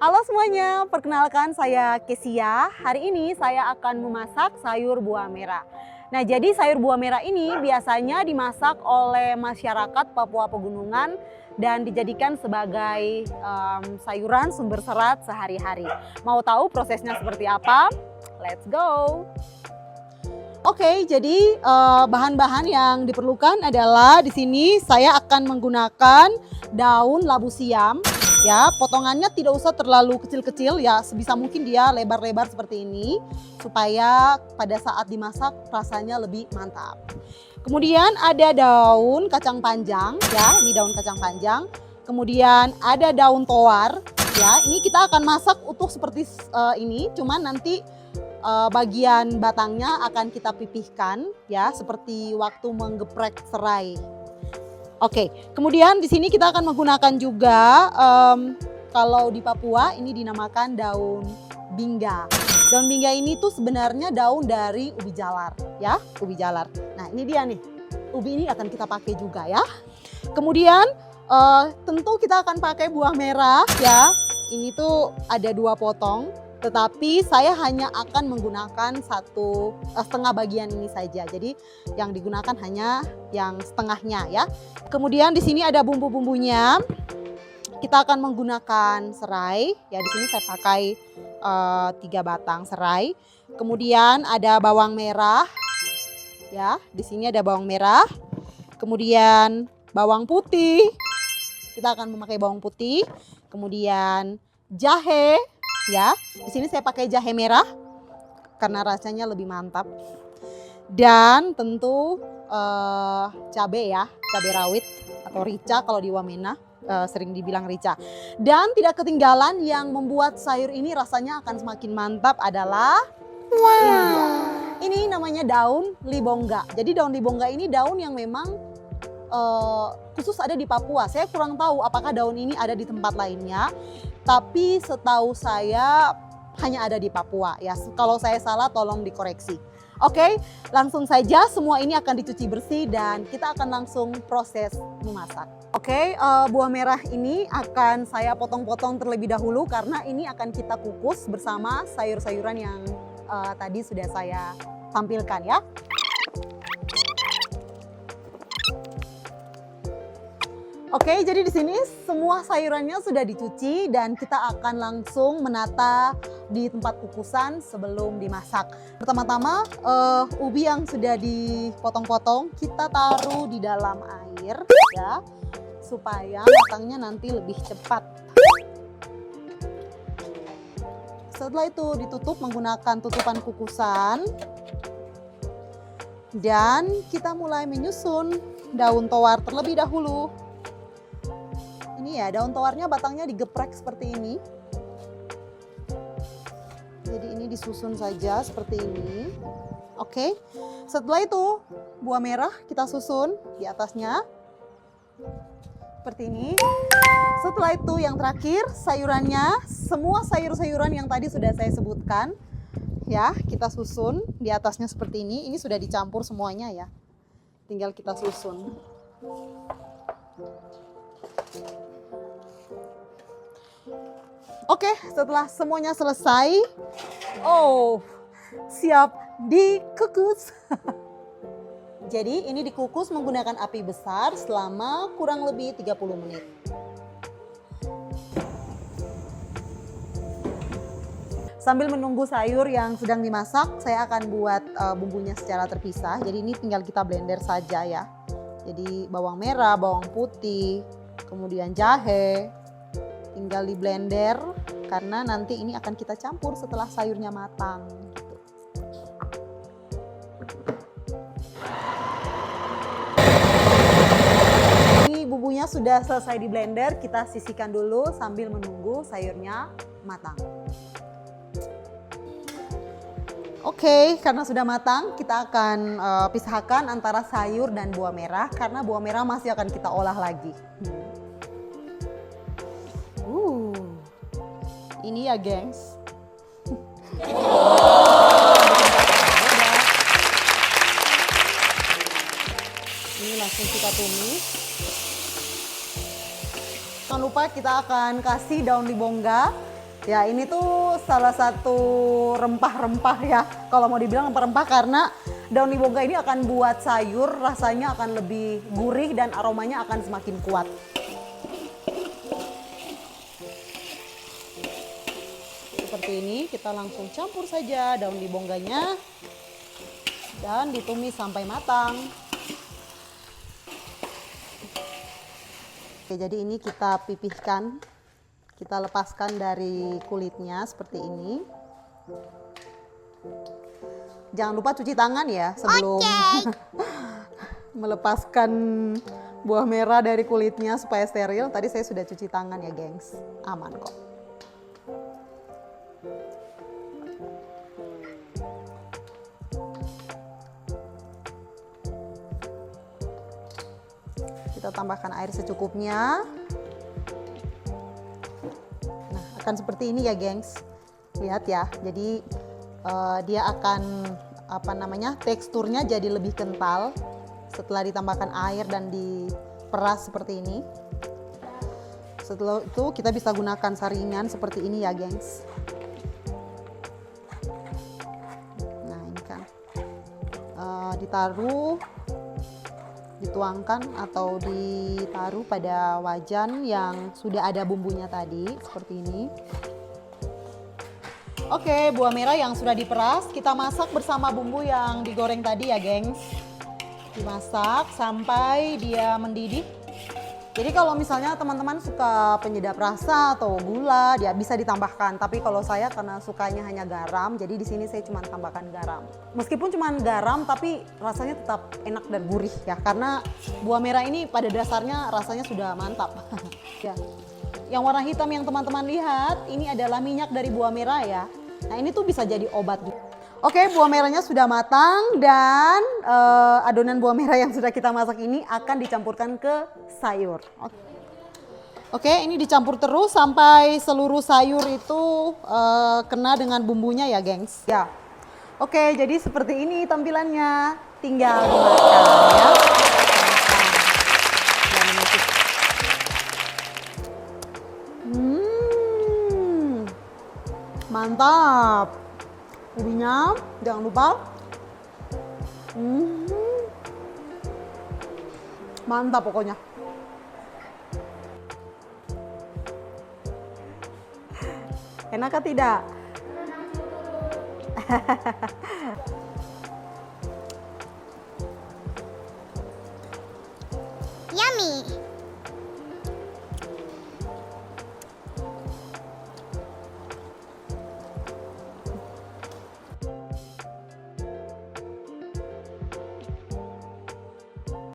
Halo semuanya, perkenalkan saya Kesia. Hari ini saya akan memasak sayur buah merah. Nah, jadi sayur buah merah ini biasanya dimasak oleh masyarakat Papua Pegunungan dan dijadikan sebagai sayuran sumber serat sehari-hari. Mau tahu prosesnya seperti apa? Let's go! Oke, jadi bahan-bahan yang diperlukan adalah di sini saya akan menggunakan daun labu siam. Ya, potongannya tidak usah terlalu kecil-kecil ya, sebisa mungkin dia lebar-lebar seperti ini supaya pada saat dimasak rasanya lebih mantap. Kemudian ada daun kacang panjang ya, ini daun kacang panjang. Kemudian ada daun towar ya, ini kita akan masak utuh seperti ini, cuman nanti bagian batangnya akan kita pipihkan ya, seperti waktu menggeprek serai. Oke, kemudian di sini kita akan menggunakan juga kalau di Papua ini dinamakan daun bingga. Daun bingga ini tuh sebenarnya daun dari ubi jalar ya, ubi jalar. Nah, ini dia nih. Ubi ini akan kita pakai juga ya. Kemudian tentu kita akan pakai buah merah ya. Ini tuh ada 2 potong. Tetapi saya hanya akan menggunakan setengah bagian ini saja. Jadi yang digunakan hanya yang setengahnya ya. Kemudian di sini ada bumbu-bumbunya. Kita akan menggunakan serai. Ya, di sini saya pakai 3 batang serai. Kemudian ada bawang merah. Ya, di sini ada bawang merah. Kemudian bawang putih. Kita akan memakai bawang putih. Kemudian jahe. Ya, di sini saya pakai jahe merah karena rasanya lebih mantap. Dan tentu cabai ya, cabai rawit atau rica kalau di Wamena sering dibilang rica. Dan tidak ketinggalan yang membuat sayur ini rasanya akan semakin mantap adalah ini namanya daun libongga. Jadi daun libongga ini daun yang memang khusus ada di Papua. Saya kurang tahu apakah daun ini ada di tempat lainnya. Tapi setahu saya hanya ada di Papua ya. Kalau saya salah tolong dikoreksi. Oke, langsung saja semua ini akan dicuci bersih dan kita akan langsung proses memasak. Oke, buah merah ini akan saya potong-potong terlebih dahulu karena ini akan kita kukus bersama sayur-sayuran yang tadi sudah saya tampilkan ya. Oke, jadi di sini semua sayurannya sudah dicuci dan kita akan langsung menata di tempat kukusan sebelum dimasak. Pertama-tama ubi yang sudah dipotong-potong kita taruh di dalam air ya, supaya matangnya nanti lebih cepat. Setelah itu ditutup menggunakan tutupan kukusan dan kita mulai menyusun daun towar terlebih dahulu. Ini ya, daun towarnya batangnya digeprek seperti ini. Jadi ini disusun saja seperti ini. Oke, setelah itu buah merah kita susun di atasnya. Seperti ini. Setelah itu yang terakhir sayurannya, semua sayur-sayuran yang tadi sudah saya sebutkan. Ya, kita susun di atasnya seperti ini. Ini sudah dicampur semuanya ya. Tinggal kita susun. Oke, setelah semuanya selesai, siap dikukus. Jadi ini dikukus menggunakan api besar selama kurang lebih 30 menit. Sambil menunggu sayur yang sedang dimasak, saya akan buat bumbunya secara terpisah. Jadi ini tinggal kita blender saja ya. Jadi bawang merah, bawang putih, kemudian jahe. Tinggal di blender karena nanti ini akan kita campur setelah sayurnya matang. Ini bumbunya sudah selesai di blender, kita sisihkan dulu sambil menunggu sayurnya matang. Oke, karena sudah matang, kita akan pisahkan antara sayur dan buah merah karena buah merah masih akan kita olah lagi. Ini ya, gengs. Ini langsung kita tumis. Jangan lupa kita akan kasih daun libongga. Ya, ini tuh salah satu rempah-rempah ya. Kalau mau dibilang rempah-rempah karena daun libongga ini akan buat sayur rasanya akan lebih gurih dan aromanya akan semakin kuat. Seperti ini, kita langsung campur saja daun libongganya dan ditumis sampai matang. Oke, jadi ini kita pipihkan. Kita lepaskan dari kulitnya seperti ini. Jangan lupa cuci tangan ya sebelum melepaskan buah merah dari kulitnya supaya steril. Tadi saya sudah cuci tangan ya, gengs. Aman kok. Kita tambahkan air secukupnya. Akan seperti ini ya, gengs. Lihat ya, jadi dia akan teksturnya jadi lebih kental setelah ditambahkan air dan diperas seperti ini. Setelah itu kita bisa gunakan saringan seperti ini ya, gengs. Nah, ini kan dituangkan atau ditaruh pada wajan yang sudah ada bumbunya tadi seperti ini. Oke, buah merah yang sudah diperas kita masak bersama bumbu yang digoreng tadi ya, gengs. Dimasak sampai dia mendidih. Jadi kalau misalnya teman-teman suka penyedap rasa atau gula, dia bisa ditambahkan. Tapi kalau saya karena sukanya hanya garam, jadi di sini saya cuma tambahkan garam. Meskipun cuma garam, tapi rasanya tetap enak dan gurih ya. Karena buah merah ini pada dasarnya rasanya sudah mantap. Ya. Yang warna hitam yang teman-teman lihat, ini adalah minyak dari buah merah ya. Nah, ini tuh bisa jadi obat. Oke, buah merahnya sudah matang dan adonan buah merah yang sudah kita masak ini akan dicampurkan ke sayur. Oke, ini dicampur terus sampai seluruh sayur itu kena dengan bumbunya ya, gengs. Ya. Oke, jadi seperti ini tampilannya. Tinggal dimakan ya. Mantap. Ubinya jangan lupa. Mantap pokoknya. Enak atau tidak? Yummy.